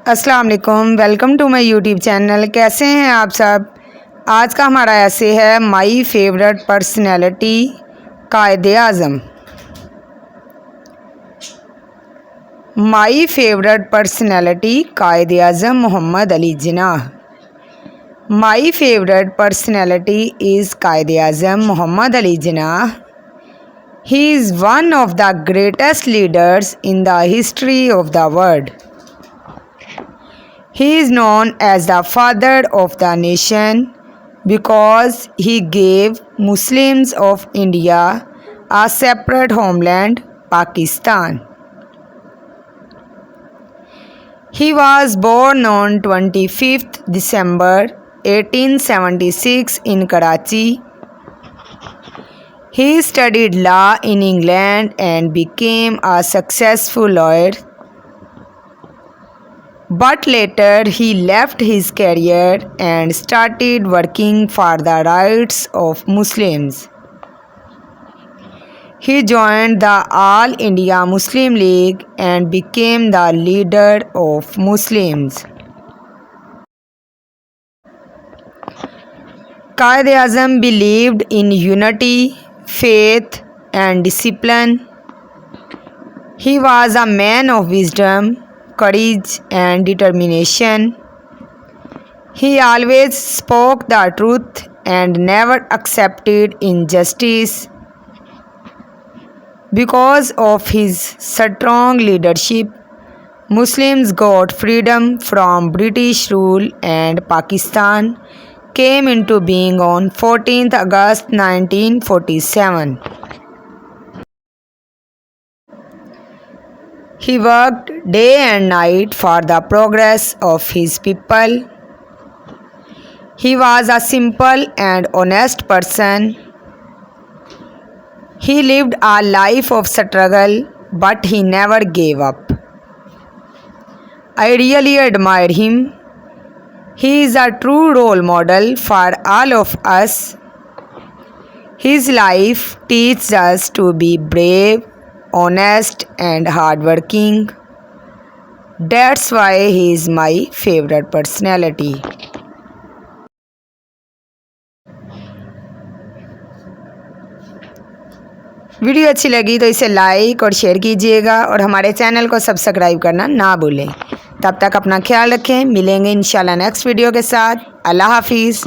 अस्सलाम वालेकुम, welcome to my YouTube channel. कैसे हैं आप सब। आज का हमारा ऐसे है माई favourite personality Quaid-e Azam. My favourite personality Quaid-e Azam Muhammad Ali Jinnah. My favourite personality is Quaid-e Azam Muhammad Ali Jinnah. He is one of the greatest leaders in the history of the world. He is known as the father of the nation because he gave Muslims of India a separate homeland, Pakistan. He was born on 25th December 1876 in Karachi. He studied law in England and became a successful lawyer. But later he left his career and started working for the rights of Muslims. He joined the All India Muslim League and became the leader of Muslims. Quaid-e-Azam believed in unity, faith, and discipline. He was a man of wisdom, courage and determination. He always spoke the truth and never accepted injustice. Because of his strong leadership, Muslims got freedom from British rule and Pakistan came into being on 14th August 1947. He worked day and night for the progress of his people. He was a simple and honest person. He lived a life of struggle, but he never gave up. I really admire him. He is a true role model for all of us. His life teaches us to be brave, honest and hardworking. That's why he is my favorite personality. Video अच्छी लगी तो इसे like और share कीजिएगा और हमारे channel को subscribe करना ना भूलें। तब तक अपना ख्याल रखें। मिलेंगे इंशाल्लाह नेक्स्ट वीडियो के साथ। अल्लाह हाफिज़।